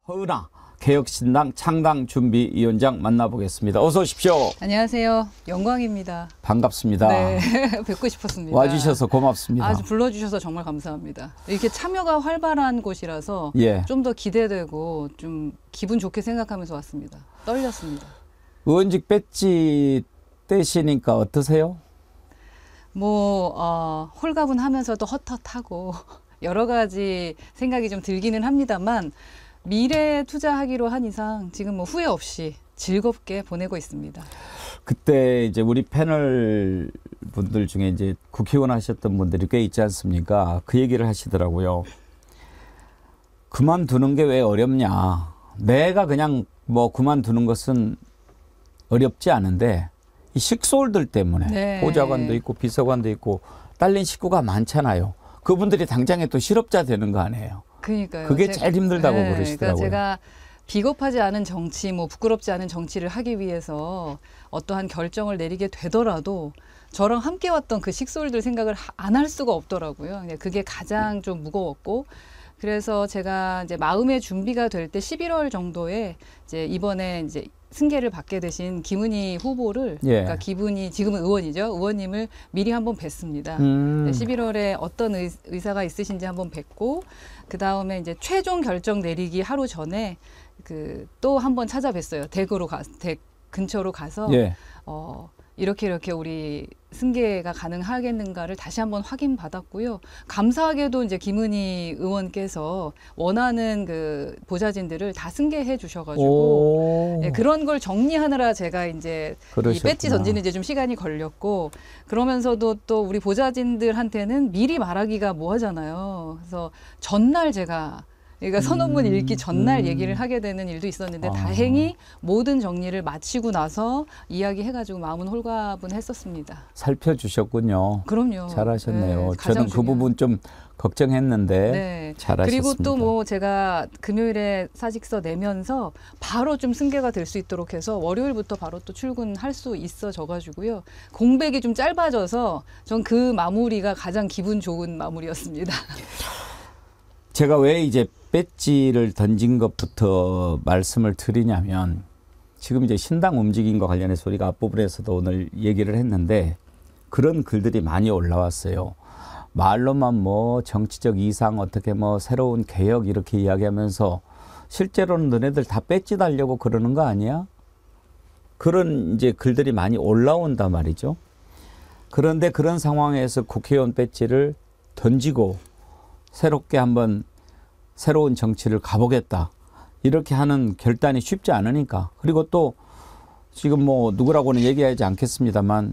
허은하 개혁신당 창당준비위원장 만나보겠습니다. 어서 오십시오. 안녕하세요. 영광입니다. 반갑습니다. 네, 뵙고 싶었습니다. 와주셔서 고맙습니다. 아주 불러주셔서 정말 감사합니다. 이렇게 참여가 활발한 곳이라서 예. 좀 더 기대되고 좀 기분 좋게 생각하면서 왔습니다. 떨렸습니다. 의원직 배지 떼시니까 어떠세요? 홀가분하면서도 헛헛하고 여러 가지 생각이 좀 들기는 합니다만 미래에 투자하기로 한 이상 지금 후회 없이 즐겁게 보내고 있습니다. 그때 이제 우리 패널 분들 중에 이제 국회의원 하셨던 분들이 꽤 있지 않습니까? 그 얘기를 하시더라고요. 그만두는 게 왜 어렵냐. 내가 그냥 그만두는 것은 어렵지 않은데 이 식솔들 때문에 네. 보좌관도 있고 비서관도 있고 딸린 식구가 많잖아요. 그분들이 당장에 또 실업자 되는 거 아니에요. 그러니까요. 그게 제일 힘들다고 그러니까 그러시더라고요. 제가 비겁하지 않은 정치, 부끄럽지 않은 정치를 하기 위해서 어떠한 결정을 내리게 되더라도 저랑 함께 왔던 그 식솔들 생각을 안 할 수가 없더라고요. 그게 가장 좀 무거웠고, 그래서 제가 이제 마음의 준비가 될 때 11월 정도에 이제 이번에 이제 승계를 받게 되신 김은희 후보를, 예. 그러니까 기분이 지금은 의원이죠. 의원님을 미리 한번 뵀습니다. 11월에 어떤 의사가 있으신지 한번 뵙고, 그 다음에 이제 최종 결정 내리기 하루 전에 또 한번 찾아뵀어요. 댁 근처로 가서 예. 이렇게 우리 승계가 가능하겠는가를 다시 한번 확인받았고요. 감사하게도 이제 김은희 의원께서 원하는 그 보좌진들을 다 승계해 주셔가지고 예, 그런 걸 정리하느라 제가 이제 이 배지 던지는 이제 좀 시간이 걸렸고, 그러면서도 또 우리 보좌진들한테는 미리 말하기가 뭐하잖아요. 그래서 전날 제가 그러니까 선언문 읽기 전날 얘기를 하게 되는 일도 있었는데 다행히 모든 정리를 마치고 나서 이야기해가지고 마음은 홀가분했었습니다. 살펴주셨군요. 그럼요. 잘하셨네요. 네, 저는 그 부분 좀 걱정했는데 네. 잘하셨습니다. 그리고 또 제가 금요일에 사직서 내면서 바로 좀 승계가 될 수 있도록 해서 월요일부터 바로 또 출근할 수 있어져가지고요. 공백이 좀 짧아져서 전 그 마무리가 가장 기분 좋은 마무리였습니다. 제가 왜 이제 배지를 던진 것부터 말씀을 드리냐면, 지금 이제 신당 움직임과 관련해서 우리가 앞부분에서도 오늘 얘기를 했는데 그런 글들이 많이 올라왔어요. 말로만 정치적 이상 어떻게 새로운 개혁 이렇게 이야기하면서 실제로는 너네들 다 배지 달려고 그러는 거 아니야? 그런 이제 글들이 많이 올라온단 말이죠. 그런데 그런 상황에서 국회의원 배지를 던지고 새롭게 한번 새로운 정치를 가보겠다, 이렇게 하는 결단이 쉽지 않으니까. 그리고 또 지금 누구라고는 얘기하지 않겠습니다만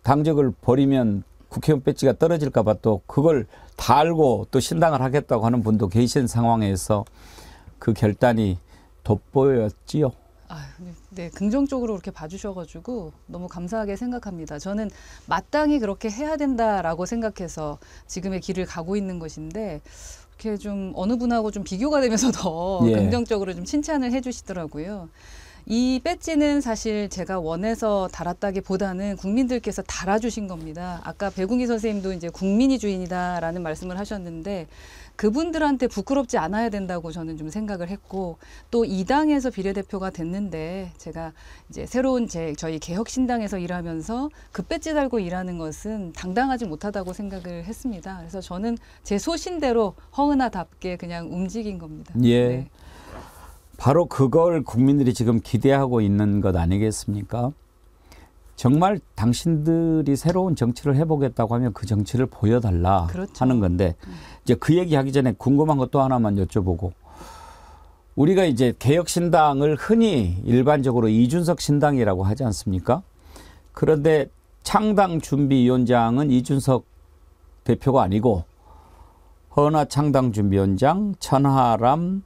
당적을 버리면 국회의원 배지가 떨어질까 봐 또 그걸 다 알고 또 신당을 하겠다고 하는 분도 계신 상황에서 그 결단이 돋보였지요. 네, 긍정적으로 그렇게 봐주셔가지고 너무 감사하게 생각합니다. 저는 마땅히 그렇게 해야 된다라고 생각해서 지금의 길을 가고 있는 것인데, 이렇게 좀 어느 분하고 좀 비교가 되면서 더 예. 긍정적으로 좀 칭찬을 해주시더라고요. 이 배지는 사실 제가 원해서 달았다기보다는 국민들께서 달아주신 겁니다. 아까 배궁희 선생님도 이제 국민이 주인이다라는 말씀을 하셨는데, 그분들한테 부끄럽지 않아야 된다고 저는 좀 생각을 했고, 또 이 당에서 비례대표가 됐는데 제가 이제 새로운 저희 개혁신당에서 일하면서 그 배지 달고 일하는 것은 당당하지 못하다고 생각을 했습니다. 그래서 저는 제 소신대로 허은하답게 그냥 움직인 겁니다. 예. 네. 바로 그걸 국민들이 지금 기대하고 있는 것 아니겠습니까? 정말 당신들이 새로운 정치를 해보겠다고 하면 그 정치를 보여달라. 그렇죠. 하는 건데, 이제 그 얘기하기 전에 궁금한 것도 하나만 여쭤보고, 우리가 이제 개혁신당을 흔히 일반적으로 이준석 신당이라고 하지 않습니까? 그런데 창당준비위원장은 이준석 대표가 아니고 허은하 창당준비위원장, 천하람,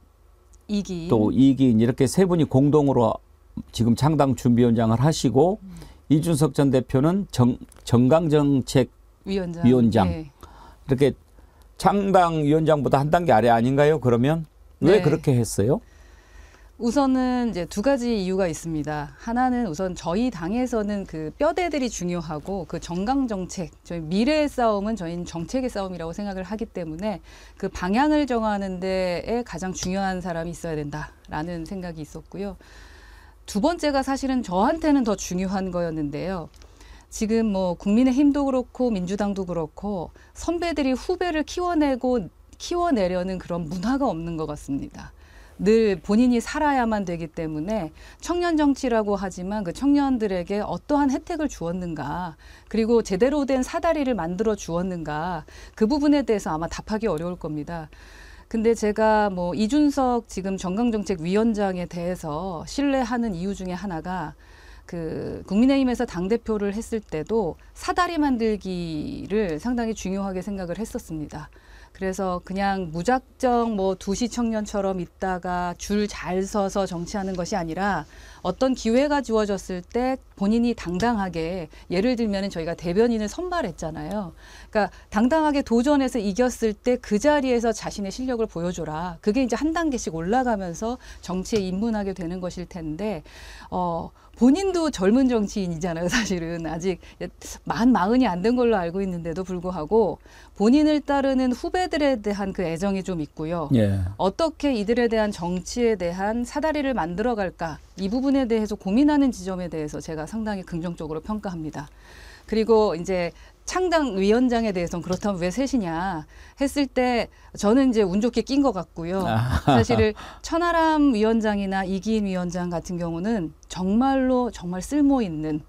또 이기인, 이렇게 세 분이 공동으로 지금 창당준비위원장을 하시고, 이준석 전 대표는 정강정책위원장. 네. 이렇게 창당위원장보다 한 단계 아래 아닌가요? 그러면 왜 네. 그렇게 했어요? 우선은 이제 두 가지 이유가 있습니다. 하나는 우선 저희 당에서는 그 뼈대들이 중요하고 그 정강 정책, 저희 미래의 싸움은 저희는 정책의 싸움이라고 생각을 하기 때문에 그 방향을 정하는 데에 가장 중요한 사람이 있어야 된다라는 생각이 있었고요. 두 번째가 사실은 저한테는 더 중요한 거였는데요. 지금 뭐 국민의힘도 그렇고 민주당도 그렇고 선배들이 후배를 키워내려는 그런 문화가 없는 것 같습니다. 늘 본인이 살아야만 되기 때문에 청년 정치라고 하지만 그 청년들에게 어떠한 혜택을 주었는가, 그리고 제대로 된 사다리를 만들어 주었는가, 그 부분에 대해서 아마 답하기 어려울 겁니다. 근데 제가 뭐 이준석 지금 정강정책위원장에 대해서 신뢰하는 이유 중에 하나가 그 국민의힘에서 당대표를 했을 때도 사다리 만들기를 상당히 중요하게 생각을 했었습니다. 그래서 그냥 무작정 뭐 두시 청년처럼 있다가 줄 잘 서서 정치하는 것이 아니라 어떤 기회가 주어졌을 때 본인이 당당하게, 예를 들면 저희가 대변인을 선발했잖아요. 그러니까 당당하게 도전해서 이겼을 때 그 자리에서 자신의 실력을 보여줘라. 그게 이제 한 단계씩 올라가면서 정치에 입문하게 되는 것일 텐데 본인도 젊은 정치인이잖아요. 사실은 아직 만 40이 안 된 걸로 알고 있는데도 불구하고 본인을 따르는 후배들에 대한 그 애정이 좀 있고요. 예. 어떻게 이들에 대한 정치에 대한 사다리를 만들어갈까, 이 부분에 대해서 고민하는 지점에 대해서 제가 상당히 긍정적으로 평가합니다. 그리고 이제 창당 위원장에 대해서는 그렇다면 왜 셋이냐 했을 때 저는 이제 운 좋게 낀 것 같고요. 사실 천하람 위원장이나 이기인 위원장 같은 경우는 정말로 정말 쓸모 있는,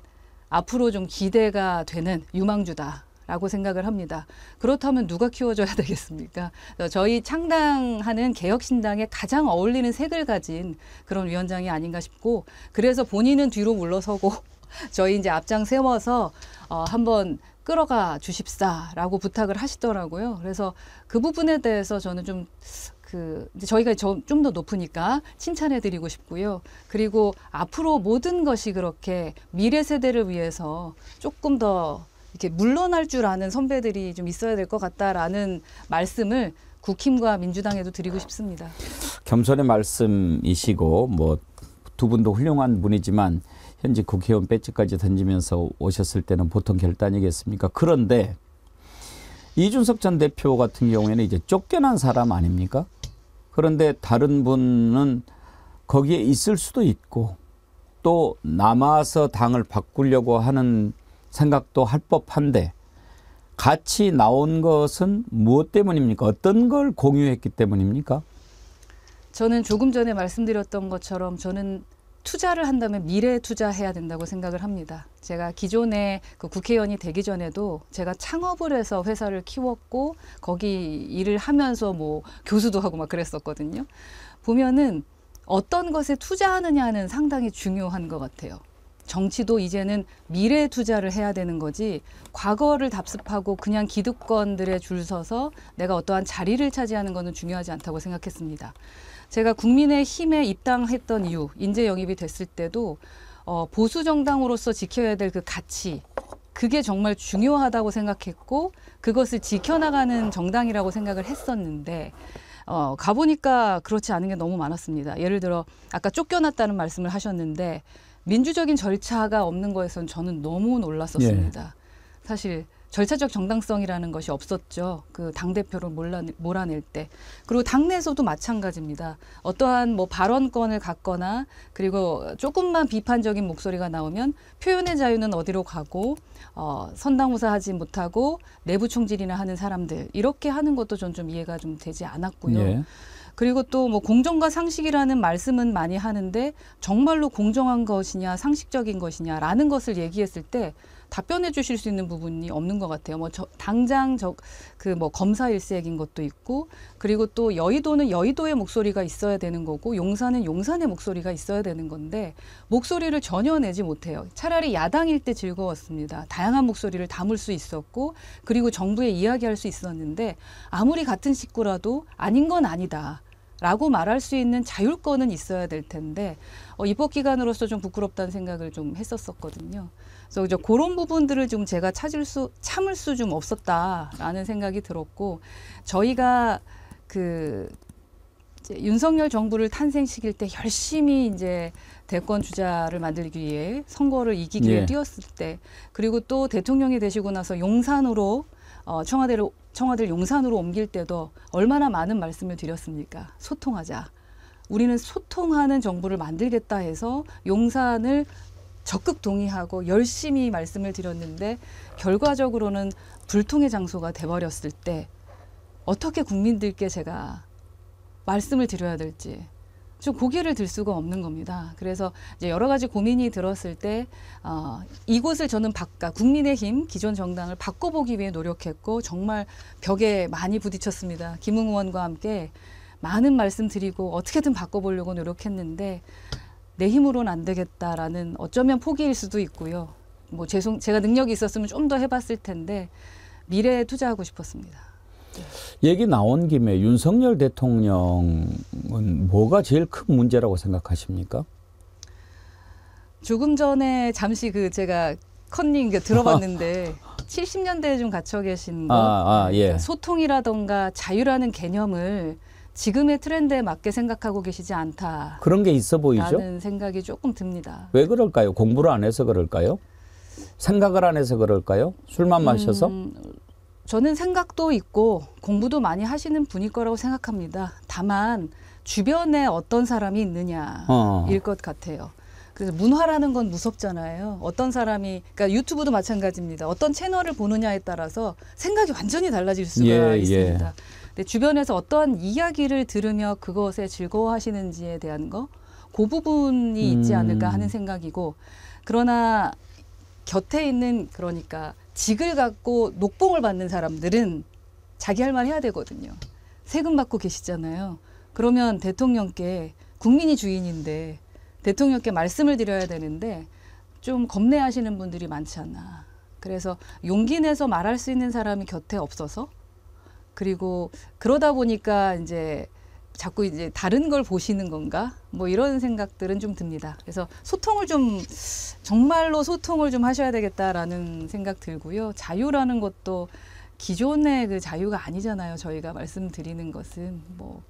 앞으로 좀 기대가 되는 유망주다라고 생각을 합니다. 그렇다면 누가 키워줘야 되겠습니까? 저희 창당하는 개혁신당에 가장 어울리는 색을 가진 그런 위원장이 아닌가 싶고, 그래서 본인은 뒤로 물러서고 저희 이제 앞장 세워서 한번 끌어가 주십사라고 부탁을 하시더라고요. 그래서 그 부분에 대해서 저는 좀 이제 저희가 좀 더 높으니까 칭찬해드리고 싶고요. 그리고 앞으로 모든 것이 그렇게 미래 세대를 위해서 조금 더 이렇게 물러날 줄 아는 선배들이 좀 있어야 될 것 같다라는 말씀을 국힘과 민주당에도 드리고 싶습니다. 겸손의 말씀이시고 뭐 두 분도 훌륭한 분이지만 현직 국회의원 배지까지 던지면서 오셨을 때는 보통 결단이겠습니까? 그런데 이준석 전 대표 같은 경우에는 이제 쫓겨난 사람 아닙니까? 그런데 다른 분은 거기에 있을 수도 있고 또 남아서 당을 바꾸려고 하는 생각도 할 법한데 같이 나온 것은 무엇 때문입니까? 어떤 걸 공유했기 때문입니까? 저는 조금 전에 말씀드렸던 것처럼 저는 투자를 한다면 미래에 투자해야 된다고 생각을 합니다. 제가 기존에 그 국회의원이 되기 전에도 제가 창업을 해서 회사를 키웠고 거기 일을 하면서 뭐 교수도 하고 막 그랬었거든요. 보면은 어떤 것에 투자하느냐는 상당히 중요한 것 같아요. 정치도 이제는 미래에 투자를 해야 되는 거지 과거를 답습하고 그냥 기득권들에 줄 서서 내가 어떠한 자리를 차지하는 것은 중요하지 않다고 생각했습니다. 제가 국민의힘에 입당했던 이유, 인재 영입이 됐을 때도 보수 정당으로서 지켜야 될 그 가치, 그게 정말 중요하다고 생각했고 그것을 지켜나가는 정당이라고 생각을 했었는데 가보니까 그렇지 않은 게 너무 많았습니다. 예를 들어 아까 쫓겨났다는 말씀을 하셨는데 민주적인 절차가 없는 거에선 저는 너무 놀랐었습니다. 사실 절차적 정당성이라는 것이 없었죠. 그 당대표를 몰아낼 때. 그리고 당내에서도 마찬가지입니다. 어떠한 뭐 발언권을 갖거나 그리고 조금만 비판적인 목소리가 나오면 표현의 자유는 어디로 가고 선당우사하지 못하고 내부 총질이나 하는 사람들, 이렇게 하는 것도 전 좀 이해가 좀 되지 않았고요. 예. 그리고 또 뭐 공정과 상식이라는 말씀은 많이 하는데 정말로 공정한 것이냐 상식적인 것이냐라는 것을 얘기했을 때 답변해 주실 수 있는 부분이 없는 것 같아요. 뭐 당장 뭐 검사 일색인 것도 있고, 그리고 또 여의도는 여의도의 목소리가 있어야 되는 거고 용산은 용산의 목소리가 있어야 되는 건데 목소리를 전혀 내지 못해요. 차라리 야당일 때 즐거웠습니다. 다양한 목소리를 담을 수 있었고 그리고 정부에 이야기할 수 있었는데 아무리 같은 식구라도 아닌 건 아니다 라고 말할 수 있는 자율권은 있어야 될 텐데 입법기관으로서 좀 부끄럽다는 생각을 좀 했었거든요. 그래서 그런 부분들을 좀 제가 참을 수 좀 없었다라는 생각이 들었고, 저희가 이제 윤석열 정부를 탄생시킬 때 열심히 이제 대권 주자를 만들기 위해 선거를 이기기 위해 예. 뛰었을 때, 그리고 또 대통령이 되시고 나서 용산으로 청와대를 용산으로 옮길 때도 얼마나 많은 말씀을 드렸습니까? 소통하자. 우리는 소통하는 정부를 만들겠다 해서 용산을 적극 동의하고 열심히 말씀을 드렸는데, 결과적으로는 불통의 장소가 돼버렸을 때 어떻게 국민들께 제가 말씀을 드려야 될지 좀 고개를 들 수가 없는 겁니다. 그래서 이제 여러 가지 고민이 들었을 때 이곳을 저는 국민의힘 기존 정당을 바꿔보기 위해 노력했고, 정말 벽에 많이 부딪혔습니다. 김웅 의원과 함께 많은 말씀 드리고 어떻게든 바꿔보려고 노력했는데, 내 힘으로는 안 되겠다라는, 어쩌면 포기일 수도 있고요. 뭐 제가 능력이 있었으면 좀 더 해봤을 텐데 미래에 투자하고 싶었습니다. 얘기 나온 김에 윤석열 대통령은 뭐가 제일 큰 문제라고 생각하십니까? 조금 전에 잠시 제가 컨닝 들어봤는데 70년대에 좀 갇혀 계신 거, 예. 그러니까 소통이라던가 자유라는 개념을 지금의 트렌드에 맞게 생각하고 계시지 않다. 그런 게 있어 보이죠? 라는 생각이 조금 듭니다. 왜 그럴까요? 공부를 안 해서 그럴까요? 생각을 안 해서 그럴까요? 술만 마셔서? 저는 생각도 있고 공부도 많이 하시는 분일 거라고 생각합니다. 다만 주변에 어떤 사람이 있느냐일 것 같아요. 그래서 문화라는 건 무섭잖아요. 어떤 사람이, 그러니까 유튜브도 마찬가지입니다. 어떤 채널을 보느냐에 따라서 생각이 완전히 달라질 수가 있습니다. 근데 주변에서 어떠한 이야기를 들으며 그것에 즐거워하시는지에 대한 그 부분이 있지 않을까 하는 생각이고, 그러나 곁에 있는, 그러니까 직을 갖고 녹봉을 받는 사람들은 자기 할 말 해야 되거든요. 세금 받고 계시잖아요. 그러면 대통령께, 국민이 주인인데 대통령께 말씀을 드려야 되는데 좀 겁내하시는 분들이 많지 않나. 그래서 용기 내서 말할 수 있는 사람이 곁에 없어서, 그리고 그러다 보니까 이제 자꾸 이제 다른 걸 보시는 건가? 뭐 이런 생각들은 좀 듭니다. 그래서 정말로 소통을 좀 하셔야 되겠다라는 생각 들고요. 자유라는 것도 기존의 그 자유가 아니잖아요. 저희가 말씀드리는 것은 뭐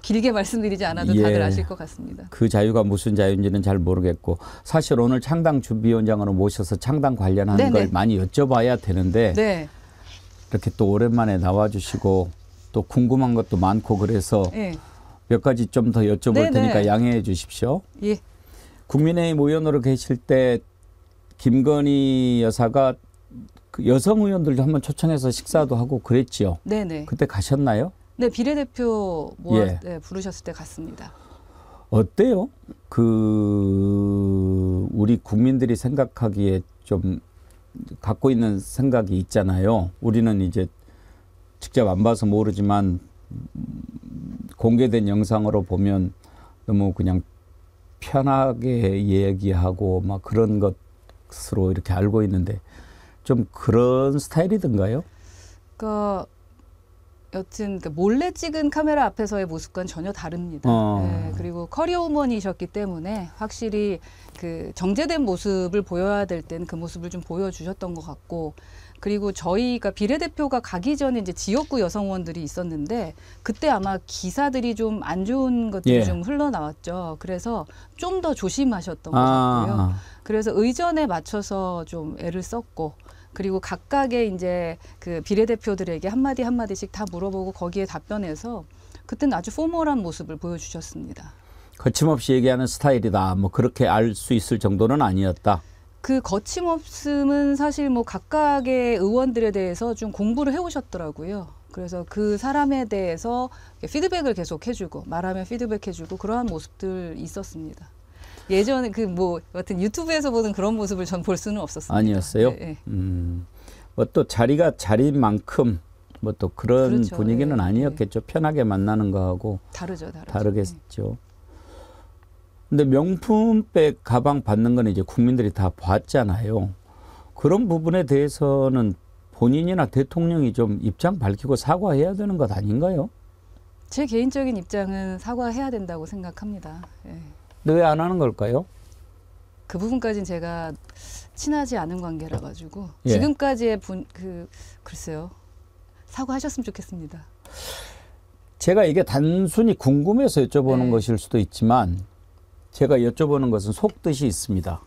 길게 말씀드리지 않아도 다들 아실 것 같습니다. 그 자유가 무슨 자유인지는 잘 모르겠고, 사실 오늘 창당 준비위원장으로 모셔서 창당 관련한 걸 많이 여쭤봐야 되는데 이렇게 또 오랜만에 나와주시고 또 궁금한 것도 많고 그래서 몇 가지 좀 더 여쭤볼 테니까 양해해 주십시오. 예. 국민의힘 의원으로 계실 때 김건희 여사가 그 여성 의원들도 한번 초청해서 식사도 하고 그랬지요. 네네. 그때 가셨나요? 네, 비례대표 부르셨을 때 갔습니다. 어때요? 우리 국민들이 생각하기에 좀 갖고 있는 생각이 있잖아요. 우리는 이제 직접 안 봐서 모르지만 공개된 영상으로 보면 너무 그냥 편하게 얘기하고 막 그런 것으로 이렇게 알고 있는데 좀 그런 스타일이던가요? 여튼 몰래 찍은 카메라 앞에서의 모습과는 전혀 다릅니다. 그리고 커리어 우먼이셨기 때문에 확실히 그 정제된 모습을 보여야 될 때는 그 모습을 좀 보여주셨던 것 같고, 그리고 저희가 비례대표가 가기 전에 이제 지역구 여성 의원들이 있었는데 그때 아마 기사들이 좀 안 좋은 것들이 좀 흘러나왔죠. 그래서 좀 더 조심하셨던 것 같고요. 그래서 의전에 맞춰서 좀 애를 썼고, 그리고 각각의 이제 그 비례대표들에게 한마디 한마디씩 다 물어보고 거기에 답변해서 그때는 아주 포멀한 모습을 보여주셨습니다. 거침없이 얘기하는 스타일이다. 뭐 그렇게 알 수 있을 정도는 아니었다. 그 거침없음은 사실 뭐 각각의 의원들에 대해서 좀 공부를 해오셨더라고요. 그래서 그 사람에 대해서 피드백을 계속 해주고, 말하면 피드백해주고, 그러한 모습들 있었습니다. 예전에 여튼 유튜브에서 보던 그런 모습을 전 볼 수는 없었습니다. 아니었어요? 뭐 또 자리가 자리인 만큼 뭐 또 그런 분위기는 아니었겠죠. 편하게 만나는 거하고 다르겠죠. 근데 명품백 가방 받는 건 이제 국민들이 다 봤잖아요. 그런 부분에 대해서는 본인이나 대통령이 좀 입장 밝히고 사과해야 되는 것 아닌가요? 제 개인적인 입장은 사과해야 된다고 생각합니다. 근데 왜 안 하는 걸까요? 그 부분까지는 제가 친하지 않은 관계라 가지고 지금까지의 글쎄요. 사과하셨으면 좋겠습니다. 제가 이게 단순히 궁금해서 여쭤보는 네. 것일 수도 있지만 제가 여쭤보는 것은 속뜻이 있습니다.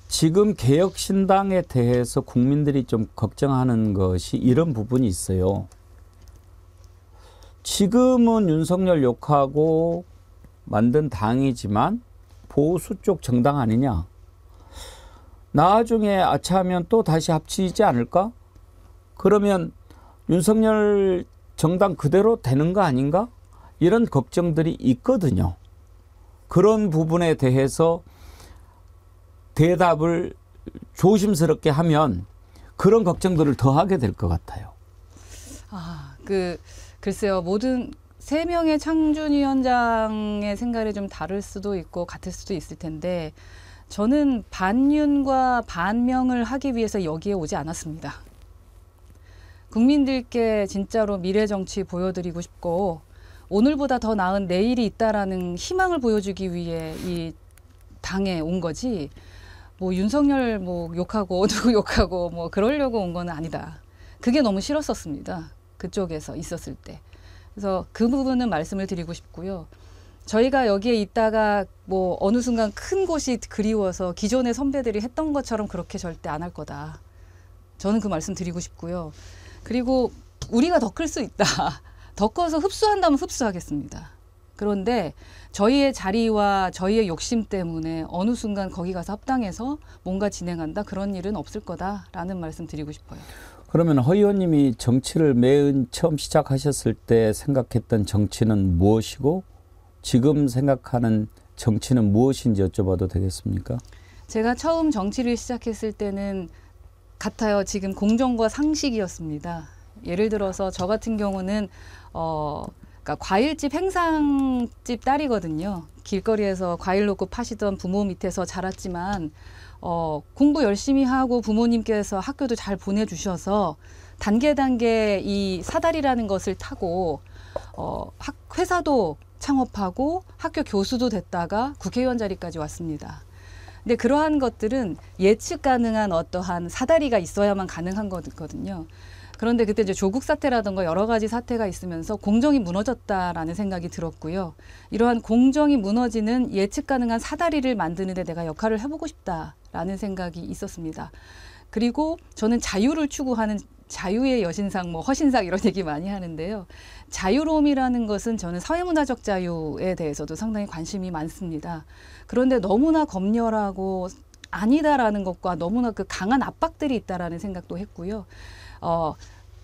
지금 개혁신당에 대해서 국민들이 좀 걱정하는 것이 이런 부분이 있어요. 지금은 윤석열 욕하고 만든 당이지만 보수 쪽 정당 아니냐. 나중에 아차하면 또 다시 합치지 않을까? 그러면 윤석열 정당 그대로 되는 거 아닌가? 이런 걱정들이 있거든요. 그런 부분에 대해서 대답을 조심스럽게 하면 그런 걱정들을 더 하게 될 것 같아요. 글쎄요. 모든 3명의 창준위원장의 생각이 좀 다를 수도 있고 같을 수도 있을 텐데 저는 반윤과 반명을 하기 위해서 여기에 오지 않았습니다. 국민들께 진짜로 미래 정치 보여드리고 싶고 오늘보다 더 나은 내일이 있다라는 희망을 보여주기 위해 이 당에 온 거지 뭐 윤석열 뭐 욕하고 누구 욕하고 뭐 그러려고 온 건 아니다. 그게 너무 싫었었습니다. 그쪽에서 있었을 때. 그래서 그 부분은 말씀을 드리고 싶고요. 저희가 여기에 있다가 뭐 어느 순간 큰 곳이 그리워서 기존의 선배들이 했던 것처럼 그렇게 절대 안 할 거다. 저는 그 말씀 드리고 싶고요. 그리고 우리가 더 클 수 있다. 더 커서 흡수한다면 흡수하겠습니다. 그런데 저희의 자리와 저희의 욕심 때문에 어느 순간 거기 가서 합당해서 뭔가 진행한다. 그런 일은 없을 거다라는 말씀 드리고 싶어요. 그러면 허 의원님이 정치를 맨 처음 시작하셨을 때 생각했던 정치는 무엇이고 지금 생각하는 정치는 무엇인지 여쭤봐도 되겠습니까? 제가 처음 정치를 시작했을 때는 같아요. 지금 공정과 상식이었습니다. 예를 들어서 저 같은 경우는 그러니까 과일집 행상집 딸이거든요. 길거리에서 과일 놓고 파시던 부모 밑에서 자랐지만 공부 열심히 하고 부모님께서 학교도 잘 보내주셔서 단계 이 사다리라는 것을 타고 회사도 창업하고 학교 교수도 됐다가 국회의원 자리까지 왔습니다. 근데 그러한 것들은 예측 가능한 어떠한 사다리가 있어야만 가능한 거거든요. 그런데 그때 이제 조국 사태라든가 여러 가지 사태가 있으면서 공정이 무너졌다라는 생각이 들었고요. 이러한 공정이 무너지는 예측 가능한 사다리를 만드는 데 내가 역할을 해보고 싶다라는 생각이 있었습니다. 그리고 저는 자유를 추구하는 자유의 여신상, 뭐 허신상 이런 얘기 많이 하는데요. 자유로움이라는 것은 저는 사회문화적 자유에 대해서도 상당히 관심이 많습니다. 그런데 너무나 검열하고 아니다라는 것과 너무나 그 강한 압박들이 있다라는 생각도 했고요.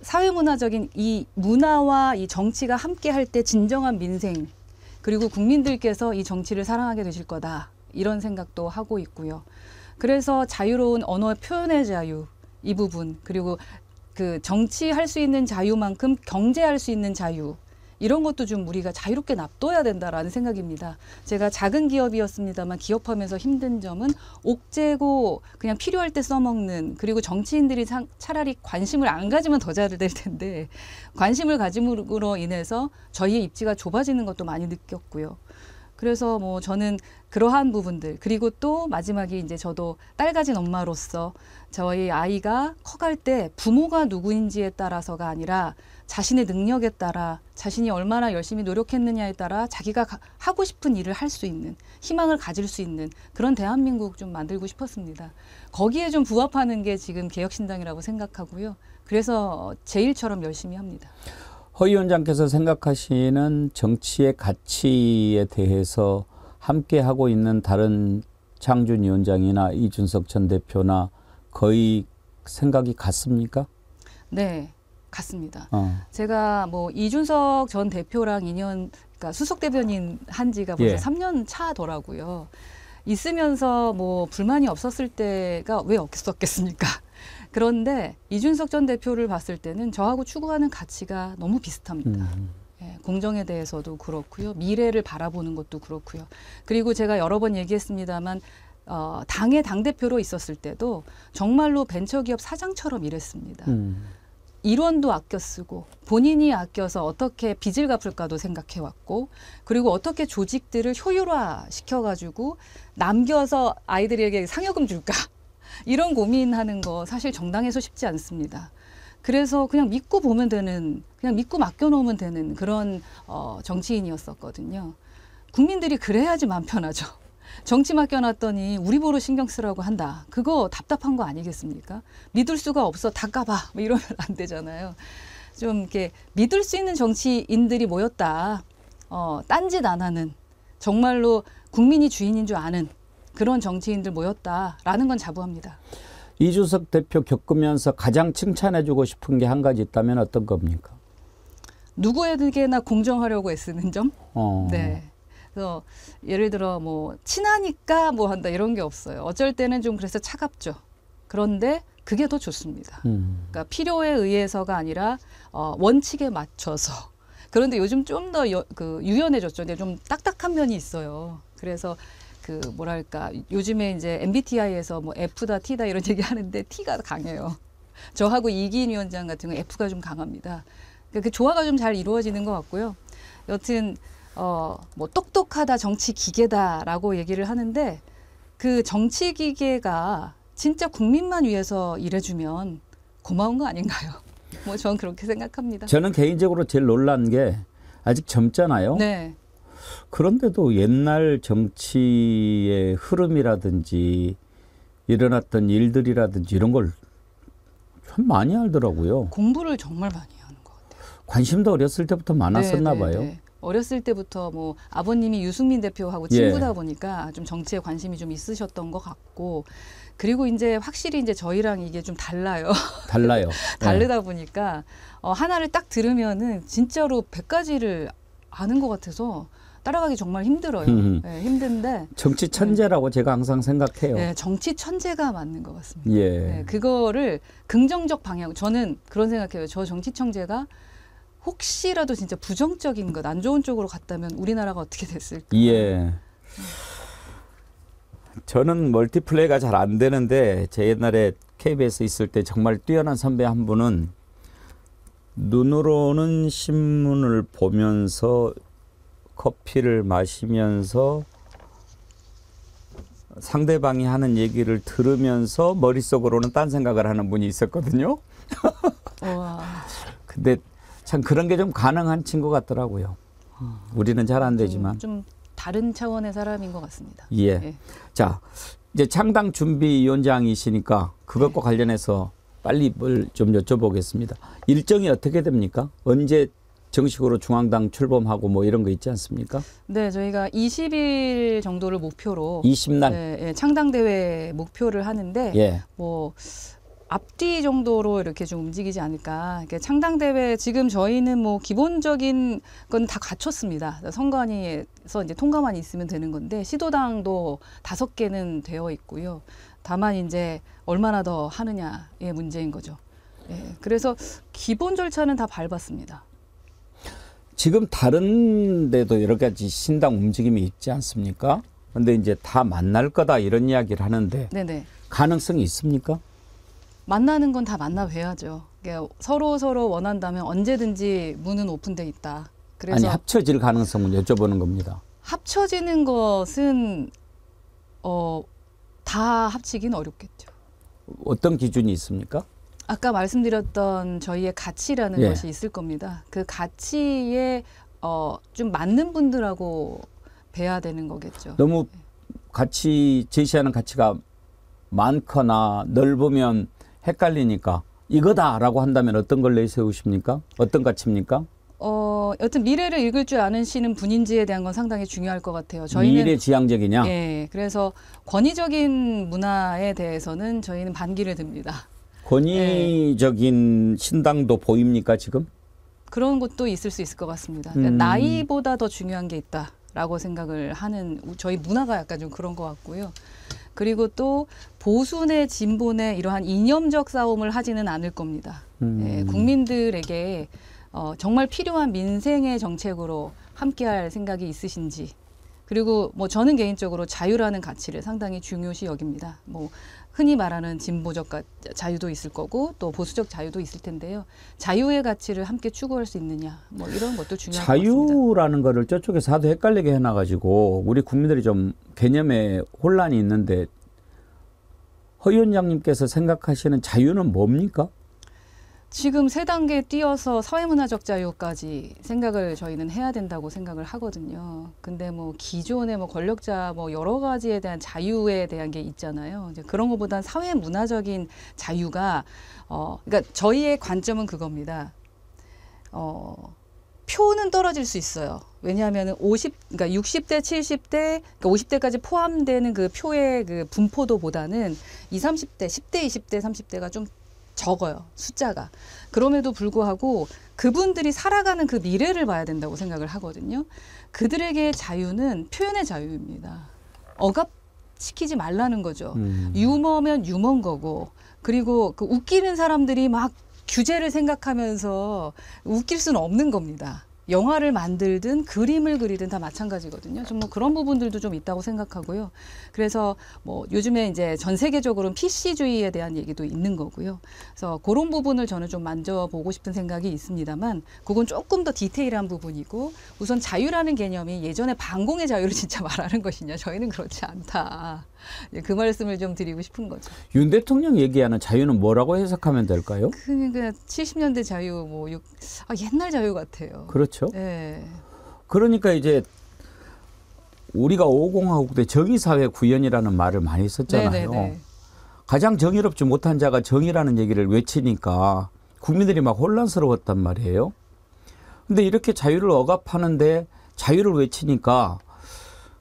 사회문화적인 이 문화와 이 정치가 함께 할 때 진정한 민생 그리고 국민들께서 이 정치를 사랑하게 되실 거다 이런 생각도 하고 있고요. 그래서 자유로운 언어 표현의 자유 이 부분 그리고 그 정치할 수 있는 자유만큼 경제할 수 있는 자유 이런 것도 좀 우리가 자유롭게 납둬야 된다라는 생각입니다. 제가 작은 기업이었습니다만 기업하면서 힘든 점은 옥죄고 그냥 필요할 때 써먹는 그리고 정치인들이 차라리 관심을 안 가지면 더 잘 될 텐데 관심을 가짐으로 인해서 저희의 입지가 좁아지는 것도 많이 느꼈고요. 그래서 뭐 저는 그러한 부분들 그리고 또 마지막에 이제 저도 딸 가진 엄마로서 저희 아이가 커갈 때 부모가 누구인지에 따라서가 아니라 자신의 능력에 따라 자신이 얼마나 열심히 노력했느냐에 따라 자기가 하고 싶은 일을 할 수 있는 희망을 가질 수 있는 그런 대한민국 좀 만들고 싶었습니다. 거기에 좀 부합하는 게 지금 개혁신당이라고 생각하고요. 그래서 제 일처럼 열심히 합니다. 허 위원장께서 생각하시는 정치의 가치에 대해서 함께 하고 있는 다른 장준 위원장이나 이준석 전 대표나 거의 생각이 같습니까? 네, 같습니다. 제가 뭐 이준석 전 대표랑 인연, 그러니까 수석 대변인 한 지가 벌써 3년 차더라고요. 있으면서 뭐 불만이 없었을 때가 왜 없었겠습니까? 그런데 이준석 전 대표를 봤을 때는 저하고 추구하는 가치가 너무 비슷합니다. 예, 공정에 대해서도 그렇고요. 미래를 바라보는 것도 그렇고요. 그리고 제가 여러 번 얘기했습니다만 당의 당대표로 있었을 때도 정말로 벤처기업 사장처럼 일했습니다. 일원도 아껴 쓰고 본인이 아껴서 어떻게 빚을 갚을까도 생각해왔고 그리고 어떻게 조직들을 효율화 시켜가지고 남겨서 아이들에게 상여금 줄까 이런 고민하는 거 사실 정당에서 쉽지 않습니다. 그래서 그냥 믿고 보면 되는, 그냥 믿고 맡겨놓으면 되는 그런 정치인이었었거든요. 국민들이 그래야지 마음 편하죠. 정치 맡겨놨더니 우리 보러 신경 쓰라고 한다. 그거 답답한 거 아니겠습니까? 믿을 수가 없어. 닦아봐. 뭐 이러면 안 되잖아요. 좀 이렇게 믿을 수 있는 정치인들이 모였다. 딴짓 안 하는, 정말로 국민이 주인인 줄 아는 그런 정치인들 모였다라는 건 자부합니다. 이주석 대표 겪으면서 가장 칭찬해주고 싶은 게 한 가지 있다면 어떤 겁니까? 누구에게나 공정하려고 애쓰는 점. 네. 그래서 예를 들어 뭐 친하니까 뭐 한다 이런 게 없어요. 어쩔 때는 좀 그래서 차갑죠. 그런데 그게 더 좋습니다. 그러니까 필요에 의해서가 아니라 원칙에 맞춰서. 그런데 요즘 좀 더 유연해졌죠. 근데 좀 딱딱한 면이 있어요. 그래서 그 뭐랄까 요즘에 이제 MBTI에서 뭐 F다 T다 이런 얘기 하는데 T가 강해요. 저하고 이기인 위원장 같은 경우 F가 좀 강합니다. 그러니까 그 조화가 좀 잘 이루어지는 것 같고요. 여튼 뭐 똑똑하다 정치 기계다라고 얘기를 하는데 그 정치 기계가 진짜 국민만 위해서 일해주면 고마운 거 아닌가요? 뭐 저는 그렇게 생각합니다. 저는 개인적으로 제일 놀란 게 아직 젊잖아요. 네. 그런데도 옛날 정치의 흐름이라든지 일어났던 일들이라든지 이런 걸 참 많이 알더라고요. 공부를 정말 많이 하는 것 같아요. 관심도 어렸을 때부터 많았었나 봐요. 네. 어렸을 때부터 뭐 아버님이 유승민 대표하고 친구다 보니까 좀 정치에 관심이 좀 있으셨던 것 같고, 그리고 이제 확실히 이제 저희랑 이게 좀 달라요. 달라요. 다르다 보니까 하나를 딱 들으면은 진짜로 100가지를 아는 것 같아서 따라가기 정말 힘들어요. 네, 힘든데 정치 천재라고 제가 항상 생각해요. 네, 정치 천재가 맞는 것 같습니다. 예. 네, 그거를 긍정적 방향, 저는 그런 생각해요. 저 정치 천재가 혹시라도 진짜 부정적인 것, 안 좋은 쪽으로 갔다면 우리나라가 어떻게 됐을까? 예. 저는 멀티플레이가 잘 안 되는데 제 옛날에 KBS 있을 때 정말 뛰어난 선배 한 분은 눈으로는 신문을 보면서 커피를 마시면서 상대방이 하는 얘기를 들으면서 머릿속으로는 딴 생각을 하는 분이 있었거든요. 와. 근데 참 그런 게 좀 가능한 친구 같더라고요. 우리는 잘 안 되지만. 좀 다른 차원의 사람인 것 같습니다. 예. 예. 자, 이제 창당 준비위원장이시니까 그것과 관련해서 빨리 뭘 좀 여쭤보겠습니다. 일정이 어떻게 됩니까? 언제 정식으로 중앙당 출범하고 뭐 이런 거 있지 않습니까? 네, 저희가 20일 정도를 목표로 20날. 네, 창당대회 목표를 하는데 예. 뭐 앞뒤 정도로 이렇게 좀 움직이지 않을까. 창당대회 지금 저희는 뭐 기본적인 건 다 갖췄습니다. 선관위에서 이제 통과만 있으면 되는 건데 시도당도 5개는 되어 있고요. 다만 이제 얼마나 더 하느냐의 문제인 거죠. 예, 그래서 기본 절차는 다 밟았습니다. 지금 다른 데도 여러 가지 신당 움직임이 있지 않습니까? 근데 이제 다 만날 거다 이런 이야기를 하는데 네네. 가능성이 있습니까? 만나는 건 다 만나 뵈야죠. 그러니까 서로 원한다면 언제든지 문은 오픈돼 있다. 그래서 아니 합쳐질 가능성은 여쭤보는 겁니다. 합쳐지는 것은 다 합치긴 어렵겠죠. 어떤 기준이 있습니까? 아까 말씀드렸던 저희의 가치라는 예. 것이 있을 겁니다. 그 가치에 좀 맞는 분들하고 뵈야 되는 거겠죠. 너무 가치 제시하는 가치가 많거나 넓으면 헷갈리니까 이거다라고 한다면 어떤 걸 내세우십니까? 어떤 가치입니까? 여튼 미래를 읽을 줄 아시는 분인지에 대한 건 상당히 중요할 것 같아요. 저희는 미래지향적이냐? 예, 그래서 권위적인 문화에 대해서는 저희는 반기를 듭니다. 권위적인 신당도 보입니까 지금? 그런 것도 있을 수 있을 것 같습니다. 그러니까 나이보다 더 중요한 게 있다라고 생각을 하는 저희 문화가 약간 좀 그런 것 같고요. 그리고 또 보수내 진보내 이러한 이념적 싸움을 하지는 않을 겁니다. 예, 국민들에게 정말 필요한 민생의 정책으로 함께할 생각이 있으신지. 그리고 뭐 저는 개인적으로 자유라는 가치를 상당히 중요시 여깁니다. 뭐 흔히 말하는 진보적 자유도 있을 거고 또 보수적 자유도 있을 텐데요. 자유의 가치를 함께 추구할 수 있느냐, 뭐 이런 것도 중요할 것 같습니다. 자유라는 거를 저쪽에서 하도 헷갈리게 해놔가지고 우리 국민들이 좀 개념에 혼란이 있는데 허 위원장님께서 생각하시는 자유는 뭡니까? 지금 세 단계 뛰어서 사회문화적 자유까지 생각을 저희는 해야 된다고 생각을 하거든요. 근데 뭐 기존의 뭐 권력자 뭐 여러 가지에 대한 자유에 대한 게 있잖아요. 이제 그런 것보단 사회문화적인 자유가 그러니까 저희의 관점은 그겁니다. 표는 떨어질 수 있어요. 왜냐하면 그러니까 60대, 70대, 그러니까 50대까지 포함되는 그 표의 그 분포도보다는 20, 30대, 10대, 20대, 30대가 좀 적어요. 숫자가. 그럼에도 불구하고 그분들이 살아가는 그 미래를 봐야 된다고 생각을 하거든요. 그들에게 자유는 표현의 자유입니다. 억압시키지 말라는 거죠. 유머면 유머인 거고, 그리고 그 웃기는 사람들이 막 규제를 생각하면서 웃길 수는 없는 겁니다. 영화를 만들든 그림을 그리든 다 마찬가지거든요. 좀 뭐 그런 부분들도 좀 있다고 생각하고요. 그래서 뭐 요즘에 이제 전 세계적으로는 PC주의에 대한 얘기도 있는 거고요. 그래서 그런 부분을 저는 좀 만져보고 싶은 생각이 있습니다만, 그건 조금 더 디테일한 부분이고, 우선 자유라는 개념이 예전에 반공의 자유를 진짜 말하는 것이냐, 저희는 그렇지 않다. 그 말씀을 좀 드리고 싶은 거죠. 윤 대통령 얘기하는 자유는 뭐라고 해석하면 될까요? 그러니까 70년대 자유, 뭐 옛날 자유 같아요. 그렇죠. 네. 그러니까 이제 우리가 50하고 때 정의사회 구현이라는 말을 많이 썼잖아요. 네네네. 가장 정의롭지 못한 자가 정의라는 얘기를 외치니까 국민들이 막 혼란스러웠단 말이에요. 근데 이렇게 자유를 억압하는데 자유를 외치니까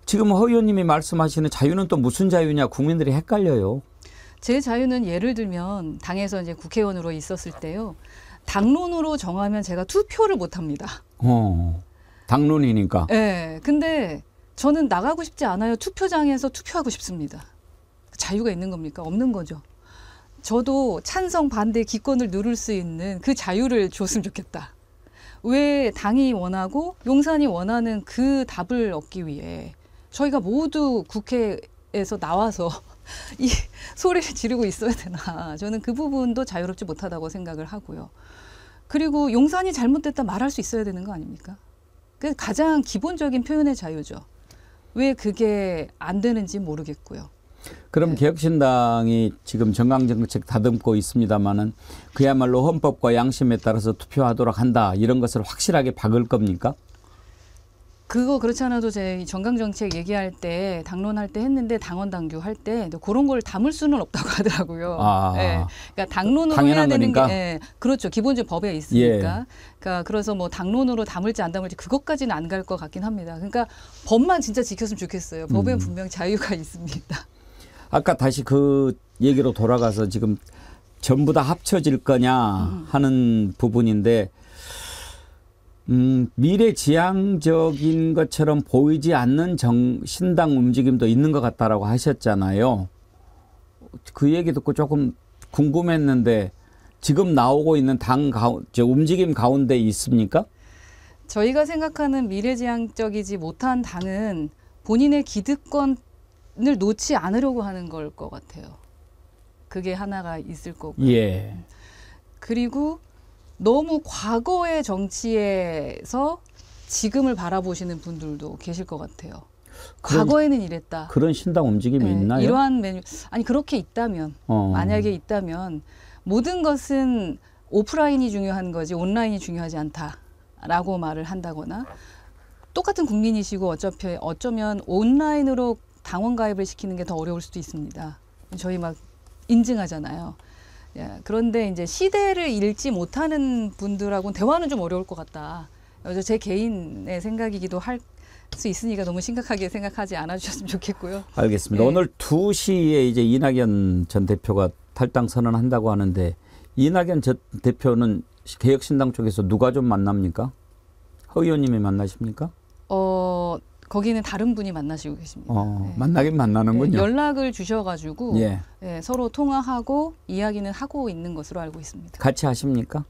지금 허 의원님이 말씀하시는 자유는 또 무슨 자유냐, 국민들이 헷갈려요. 제 자유는 예를 들면 당에서 이제 국회의원으로 있었을 때요. 당론으로 정하면 제가 투표를 못 합니다. 당론이니까. 네. 근데 저는 나가고 싶지 않아요. 투표장에서 투표하고 싶습니다. 자유가 있는 겁니까? 없는 거죠. 저도 찬성, 반대, 기권을 누를 수 있는 그 자유를 줬으면 좋겠다. 왜 당이 원하고 용산이 원하는 그 답을 얻기 위해 저희가 모두 국회에서 나와서 이 소리를 지르고 있어야 되나. 저는 그 부분도 자유롭지 못하다고 생각을 하고요. 그리고 용산이 잘못됐다 말할 수 있어야 되는 거 아닙니까? 그 가장 기본적인 표현의 자유죠. 왜 그게 안 되는지 모르겠고요. 그럼 네. 개혁신당이 지금 정강정책 다듬고 있습니다마는 그야말로 헌법과 양심에 따라서 투표하도록 한다, 이런 것을 확실하게 박을 겁니까? 그거 그렇지 않아도 제 정강정책 얘기할 때, 당론할 때 했는데, 당원 당규 할 때 그런 걸 담을 수는 없다고 하더라고요. 예. 그러니까 당론으로 해야 되는 거니까? 게, 예, 그렇죠. 기본적 법에 있으니까. 그러니까 그래서 뭐 당론으로 담을지 안 담을지 그것까지는 안 갈 것 같긴 합니다. 그러니까 법만 진짜 지켰으면 좋겠어요. 법에는 분명 자유가 있습니다. 아까 다시 그 얘기로 돌아가서 지금 전부 다 합쳐질 거냐 하는 부분인데, 미래지향적인 것처럼 보이지 않는 신당 움직임도 있는 것 같다라고 하셨잖아요. 그 얘기 듣고 조금 궁금했는데 지금 나오고 있는 움직임 가운데 있습니까? 저희가 생각하는 미래지향적이지 못한 당은 본인의 기득권을 놓지 않으려고 하는 걸 것 같아요. 그게 하나가 있을 거고요. 예. 그리고 너무 과거의 정치에서 지금을 바라보시는 분들도 계실 것 같아요. 과거에는 이랬다. 그런 신당 움직임이 네, 있나요? 이러한 아니 그렇게 있다면, 만약에 있다면 모든 것은 오프라인이 중요한 거지 온라인이 중요하지 않다라고 말을 한다거나, 똑같은 국민이시고 어쩌면 온라인으로 당원 가입을 시키는 게 더 어려울 수도 있습니다. 저희 막 인증하잖아요. 예, 그런데 이제 시대를 읽지 못하는 분들하고는 대화는 좀 어려울 것 같다. 제 개인의 생각이기도 할 수 있으니까 너무 심각하게 생각하지 않아 주셨으면 좋겠고요. 알겠습니다. 네. 오늘 2시에 이제 이낙연 전 대표가 탈당 선언한다고 하는데, 이낙연 전 대표는 개혁신당 쪽에서 누가 좀 만납니까? 허 의원님이 만나십니까? 거기는 다른 분이 만나시고 계십니다. 네. 만나긴 만나는군요. 네, 연락을 주셔가지고 예. 네, 서로 통화하고 이야기는 하고 있는 것으로 알고 있습니다. 같이 하십니까?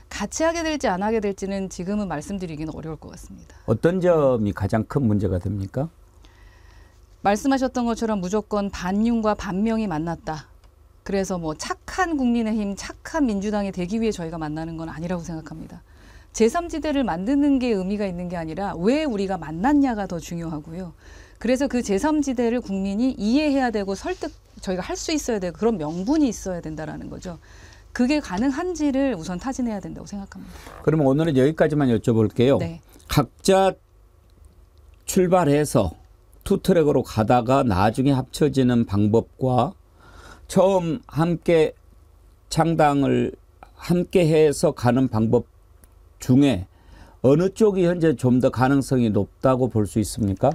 같이 하게 될지 안 하게 될지는 지금은 말씀드리기는 어려울 것 같습니다. 어떤 점이 가장 큰 문제가 됩니까? 말씀하셨던 것처럼 무조건 반윤과 반명이 만났다. 그래서 뭐 착한 국민의힘, 착한 민주당이 되기 위해 저희가 만나는 건 아니라고 생각합니다. 제3지대를 만드는 게 의미가 있는 게 아니라 왜 우리가 만났냐가 더 중요하고요. 그래서 그 제3지대를 국민이 이해해야 되고 저희가 할 수 있어야 되고 그런 명분이 있어야 된다라는 거죠. 그게 가능한지를 우선 타진해야 된다고 생각합니다. 그러면 오늘은 여기까지만 여쭤볼게요. 네. 각자 출발해서 투 트랙으로 가다가 나중에 합쳐지는 방법과 처음 함께 창당을 함께 해서 가는 방법 중에 어느 쪽이 현재 좀 더 가능성이 높다고 볼 수 있습니까?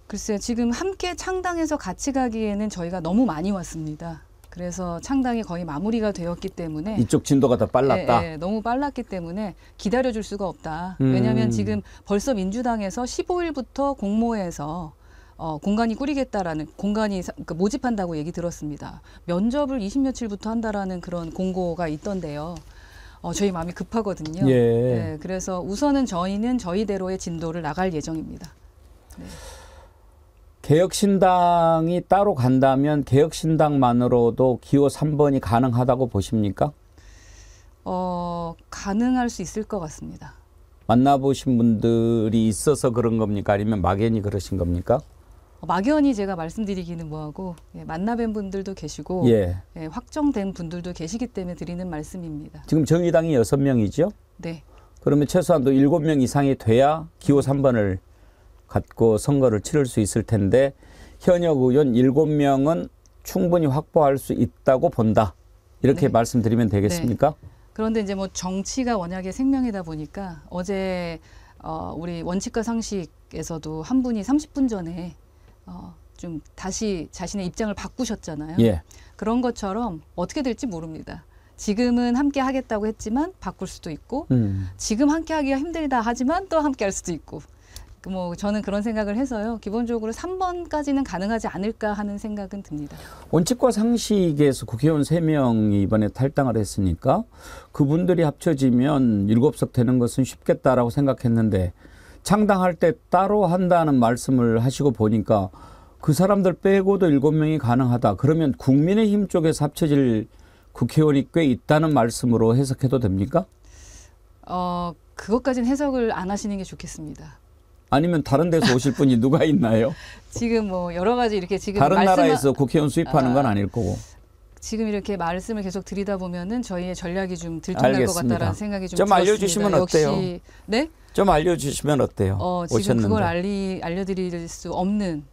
글쎄요. 지금 함께 창당해서 같이 가기에는 저희가 너무 많이 왔습니다. 그래서 창당이 거의 마무리가 되었기 때문에 이쪽 진도가 더 빨랐다. 예, 너무 빨랐기 때문에 기다려줄 수가 없다. 왜냐하면 지금 벌써 민주당에서 15일부터 공모해서 공간이 꾸리겠다라는 공간이 그러니까 모집한다고 얘기 들었습니다. 면접을 20며칠부터 한다라는 그런 공고가 있던데요. 저희 마음이 급하거든요. 예. 네, 그래서 우선은 저희는 저희대로의 진도를 나갈 예정입니다. 네. 개혁신당이 따로 간다면 개혁신당만으로도 기호 3번이 가능하다고 보십니까? 가능할 수 있을 것 같습니다. 만나보신 분들이 있어서 그런 겁니까? 아니면 막연히 그러신 겁니까? 막연히 제가 말씀드리기는 뭐하고 만나뵌 분들도 계시고 예. 확정된 분들도 계시기 때문에 드리는 말씀입니다. 지금 정의당이 6명이죠? 네. 그러면 최소한도 7명 이상이 돼야 기호 3번을 갖고 선거를 치를 수 있을 텐데 현역 의원 7명은 충분히 확보할 수 있다고 본다. 이렇게 네. 말씀드리면 되겠습니까? 네. 그런데 이제 뭐 정치가 워낙에 생명이다 보니까 어제 우리 원칙과 상식에서도 한 분이 30분 전에 좀 다시 자신의 입장을 바꾸셨잖아요. 예. 그런 것처럼 어떻게 될지 모릅니다. 지금은 함께 하겠다고 했지만 바꿀 수도 있고 지금 함께 하기가 힘들다 하지만 또 함께 할 수도 있고 뭐 저는 그런 생각을 해서요. 기본적으로 3번까지는 가능하지 않을까 하는 생각은 듭니다. 원칙과 상식에서 국회의원 3명이 이번에 탈당을 했으니까 그분들이 합쳐지면 7석 되는 것은 쉽겠다라고 생각했는데 창당할 때 따로 한다는 말씀을 하시고 보니까 그 사람들 빼고도 7명이 가능하다. 그러면 국민의힘 쪽에서 합쳐질 국회의원이 꽤 있다는 말씀으로 해석해도 됩니까? 그것까지는 해석을 안 하시는 게 좋겠습니다. 아니면 다른 데서 오실 분이 누가 있나요? 지금 뭐 여러 가지 이렇게 지금 다른 나라에서 국회의원 수입하는 건 아닐 거고. 지금 이렇게 말씀을 계속 드리다 보면은 저희의 전략이 좀 들통날 것 같다라는 생각이 좀 들었습니다. 알려주시면 어때요? 네? 좀 알려주시면 어때요? 지금 오셨는데. 그걸 알려드릴 수 없는.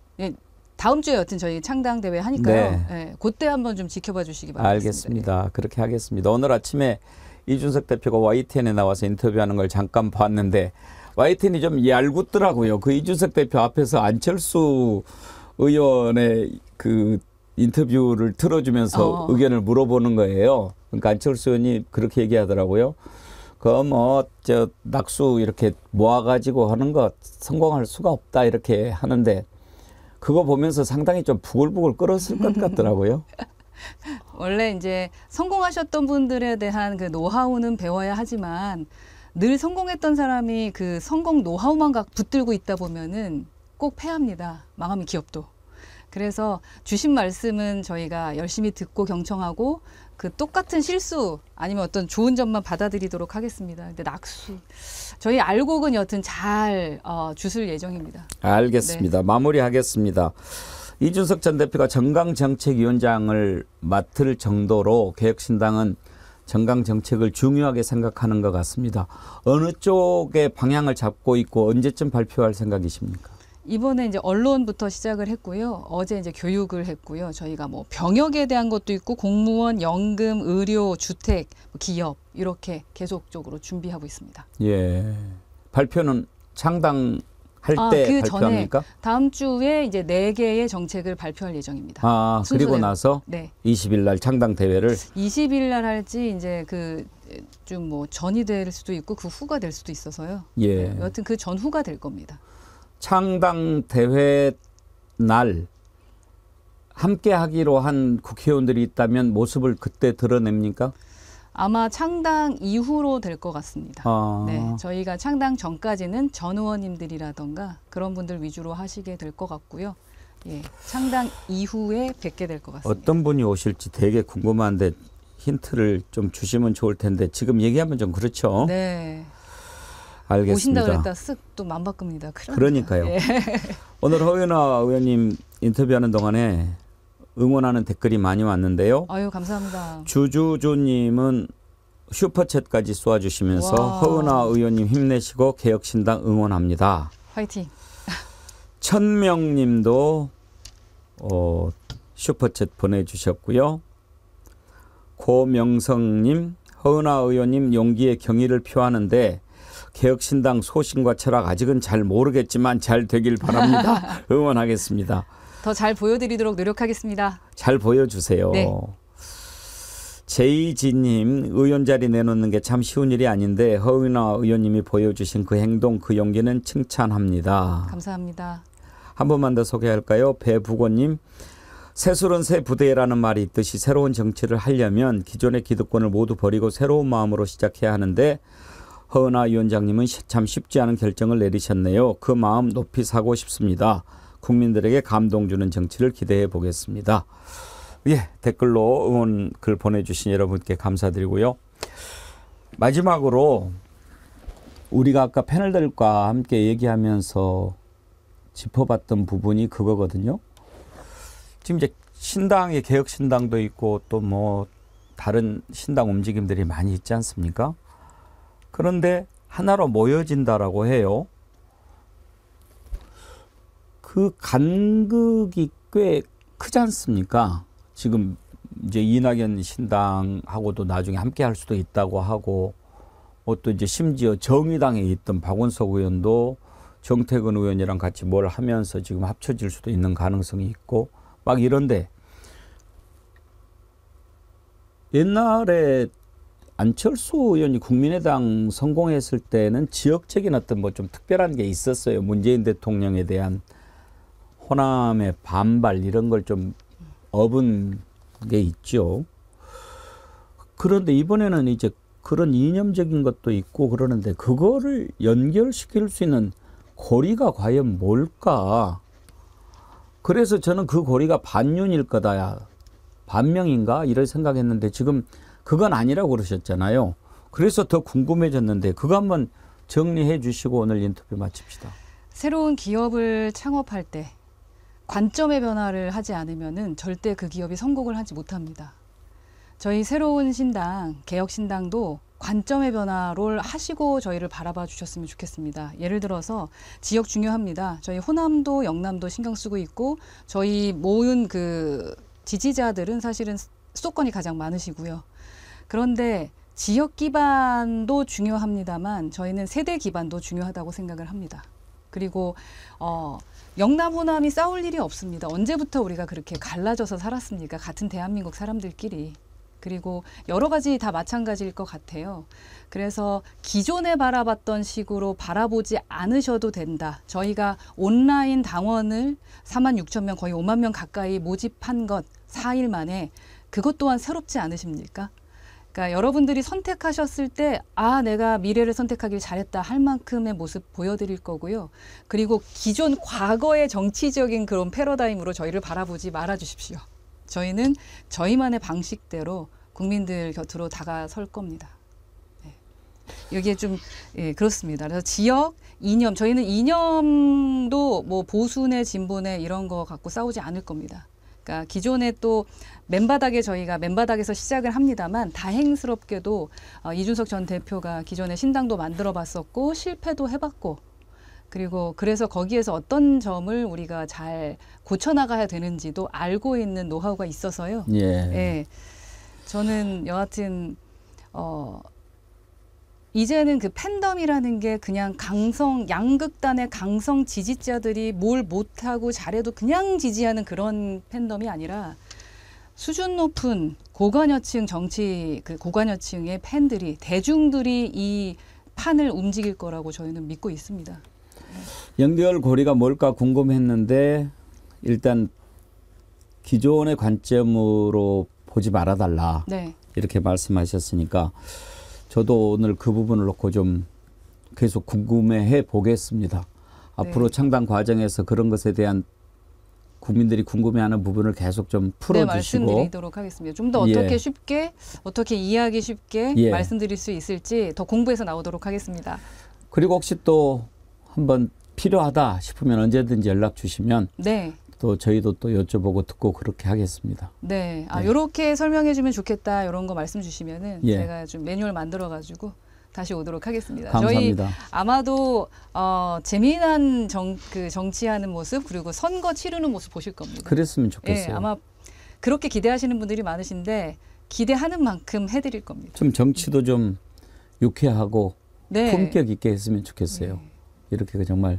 다음 주에 여튼 저희 창당 대회 하니까요. 네. 네, 그때 한번 좀 지켜봐 주시기 바랍니다. 알겠습니다. 그렇게 하겠습니다. 오늘 아침에 이준석 대표가 YTN에 나와서 인터뷰하는 걸 잠깐 봤는데 YTN이 좀 얄궂더라고요. 그 이준석 대표 앞에서 안철수 의원의 그 인터뷰를 틀어주면서 의견을 물어보는 거예요. 그러니까 안철수 의원이 그렇게 얘기하더라고요. 낙수 이렇게 모아가지고 하는 거 성공할 수가 없다 이렇게 하는데 그거 보면서 상당히 좀 부글부글 끓었을 것 같더라고요. 원래 이제 성공하셨던 분들에 대한 그 노하우는 배워야 하지만 늘 성공했던 사람이 그 성공 노하우만 붙들고 있다 보면은 꼭 패합니다. 망하면 기업도. 그래서 주신 말씀은 저희가 열심히 듣고 경청하고 그 똑같은 실수 아니면 어떤 좋은 점만 받아들이도록 하겠습니다. 근데 낙수 저희 알곡은 여튼 잘 주술 예정입니다. 알겠습니다. 네. 마무리하겠습니다. 이준석 전 대표가 정강정책위원장을 맡을 정도로 개혁신당은 정강정책을 중요하게 생각하는 것 같습니다. 어느 쪽의 방향을 잡고 있고 언제쯤 발표할 생각이십니까? 이번에 이제 언론부터 시작을 했고요. 어제 이제 교육을 했고요. 저희가 뭐 병역에 대한 것도 있고 공무원, 연금, 의료, 주택, 기업 이렇게 계속적으로 준비하고 있습니다. 예. 발표는 창당할 때 발표합니까? 다음 주에 이제 4개의 정책을 발표할 예정입니다. 그리고 나서 네. 20일 날 창당 대회를 20일 날 할지 이제 그 좀 뭐 전이 될 수도 있고 그 후가 될 수도 있어서요. 예. 네, 여튼 그 전후가 될 겁니다. 창당 대회 날 함께 하기로 한 국회의원들이 있다면 모습을 그때 드러냅니까? 아마 창당 이후로 될 것 같습니다. 네, 저희가 창당 전까지는 전 의원님들이라던가 그런 분들 위주로 하시게 될 것 같고요. 예, 창당 이후에 뵙게 될 것 같습니다. 어떤 분이 오실지 되게 궁금한데 힌트를 좀 주시면 좋을 텐데 지금 얘기하면 좀 그렇죠? 네. 알겠습니다. 오신다 그랬다 쓱 또 맘 바꿉니다. 그러니까요. 예. 오늘 허윤아 의원님 인터뷰하는 동안에 응원하는 댓글이 많이 왔는데요. 아유, 감사합니다. 주주조님은 슈퍼챗까지 쏘아주시면서 와. 허은하 의원님 힘내시고 개혁신당 응원합니다. 화이팅. 천명님도 슈퍼챗 보내주셨고요. 고명성님, 허은하 의원님 용기의 경의를 표하는데 개혁신당 소신과 철학 아직은 잘 모르겠지만 잘 되길 바랍니다. 응원하겠습니다. 더 잘 보여드리도록 노력하겠습니다. 잘 보여주세요. 네. 제이지님, 의원 자리 내놓는 게 참 쉬운 일이 아닌데 허은하 의원님이 보여주신 그 행동, 그 용기는 칭찬합니다. 감사합니다. 한 번만 더 소개할까요? 배부고님, 새술은 새 부대라는 말이 있듯이 새로운 정치를 하려면 기존의 기득권을 모두 버리고 새로운 마음으로 시작해야 하는데 허은하 위원장님은 참 쉽지 않은 결정을 내리셨네요. 그 마음 높이 사고 싶습니다. 국민들에게 감동 주는 정치를 기대해 보겠습니다. 예, 댓글로 응원 글 보내주신 여러분께 감사드리고요. 마지막으로 우리가 아까 패널들과 함께 얘기하면서 짚어봤던 부분이 그거거든요. 지금 이제 신당의 개혁신당도 있고 또 뭐 다른 신당 움직임들이 많이 있지 않습니까? 그런데 하나로 모여진다라고 해요. 그 간극이 꽤 크지 않습니까? 지금 이제 이낙연 신당하고도 나중에 함께 할 수도 있다고 하고, 또 이제 심지어 정의당에 있던 박원석 의원도 정태근 의원이랑 같이 뭘 하면서 지금 합쳐질 수도 있는 가능성이 있고, 막 이런데 옛날에 안철수 의원이 국민의당 성공했을 때는 지역적인 어떤 뭐 좀 특별한 게 있었어요. 문재인 대통령에 대한 호남의 반발 이런 걸 좀 업은 게 있죠. 그런데 이번에는 이제 그런 이념적인 것도 있고 그러는데 그거를 연결시킬 수 있는 고리가 과연 뭘까? 그래서 저는 그 고리가 반윤일 거다. 반명인가? 이런 생각했는데 지금 그건 아니라고 그러셨잖아요. 그래서 더 궁금해졌는데 그거 한번 정리해 주시고 오늘 인터뷰 마칩시다. 새로운 기업을 창업할 때 관점의 변화를 하지 않으면은 절대 그 기업이 성공을 하지 못합니다. 저희 새로운 신당, 개혁신당도 관점의 변화를 하시고 저희를 바라봐 주셨으면 좋겠습니다. 예를 들어서 지역 중요합니다. 저희 호남도 영남도 신경 쓰고 있고 저희 모은 그 지지자들은 사실은 수도권이 가장 많으시고요. 그런데 지역 기반도 중요합니다만 저희는 세대 기반도 중요하다고 생각을 합니다. 그리고 영남 호남이 싸울 일이 없습니다. 언제부터 우리가 그렇게 갈라져서 살았습니까? 같은 대한민국 사람들끼리. 그리고 여러 가지 다 마찬가지일 것 같아요. 그래서 기존에 바라봤던 식으로 바라보지 않으셔도 된다. 저희가 온라인 당원을 46,000명 거의 5만 명 가까이 모집한 것 4일 만에 그것 또한 새롭지 않으십니까? 그러니까 여러분들이 선택하셨을 때 내가 미래를 선택하길 잘했다 할 만큼의 모습 보여드릴 거고요. 그리고 기존 과거의 정치적인 그런 패러다임으로 저희를 바라보지 말아주십시오. 저희는 저희만의 방식대로 국민들 곁으로 다가설 겁니다. 네. 여기에 좀 그렇습니다. 그래서 지역, 이념, 저희는 이념도 뭐 보수네 진보네 이런 거 갖고 싸우지 않을 겁니다. 그러니까 기존에 또 맨바닥에 저희가 맨바닥에서 시작을 합니다만 다행스럽게도 이준석 전 대표가 기존에 신당도 만들어봤었고 실패도 해봤고 그리고 그래서 거기에서 어떤 점을 우리가 잘 고쳐나가야 되는지도 알고 있는 노하우가 있어서요. 예. 예. 저는 여하튼 이제는 그 팬덤이라는 게 그냥 양극단의 강성 지지자들이 뭘 못하고 잘해도 그냥 지지하는 그런 팬덤이 아니라 수준 높은 고관여층 고관여층의 팬들이 대중들이 이 판을 움직일 거라고 저희는 믿고 있습니다. 연결고리가 뭘까 궁금했는데 일단 기존의 관점으로 보지 말아달라. 네. 이렇게 말씀하셨으니까 저도 오늘 그 부분을 놓고 좀 계속 궁금해해 보겠습니다. 앞으로 창당 과정에서 그런 것에 대한 국민들이 궁금해하는 부분을 계속 좀 풀어주시고. 네, 말씀드리도록 하겠습니다. 좀 더 어떻게 쉽게, 어떻게 이해하기 쉽게 말씀드릴 수 있을지 더 공부해서 나오도록 하겠습니다. 그리고 혹시 또 한번 필요하다 싶으면 언제든지 연락 주시면 네. 또 저희도 또 여쭤보고 듣고 그렇게 하겠습니다. 네. 아, 네. 요렇게 설명해 주면 좋겠다. 이런 거 말씀 주시면은 예. 제가 좀 매뉴얼 만들어 가지고 다시 오도록 하겠습니다. 감사합니다. 저희 아마도 재미난 정치하는 모습 그리고 선거 치르는 모습 보실 겁니다. 그랬으면 예, 좋겠어요. 아마 그렇게 기대하시는 분들이 많으신데 기대하는 만큼 해드릴 겁니다. 좀 정치도 좀 유쾌하고 네. 품격 있게 했으면 좋겠어요. 이렇게 정말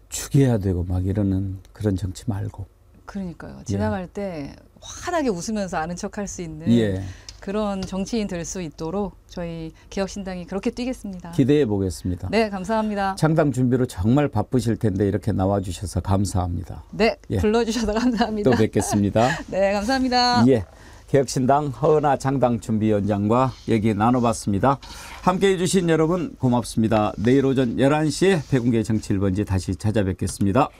죽여야 되고 막 이러는 그런 정치 말고. 그러니까요. 지나갈 때 환하게 웃으면서 아는 척할 수 있는 예. 그런 정치인 될 수 있도록 저희 개혁신당이 그렇게 뛰겠습니다. 기대해 보겠습니다. 네, 감사합니다. 창당 준비로 정말 바쁘실 텐데 이렇게 나와주셔서 감사합니다. 네, 예. 불러주셔서 감사합니다. 또 뵙겠습니다. 네, 감사합니다. 예. 개혁신당 허은하 창당준비위원장과 얘기 나눠봤습니다. 함께해 주신 여러분 고맙습니다. 내일 오전 11시에 백운계 정치 1번지 다시 찾아뵙겠습니다.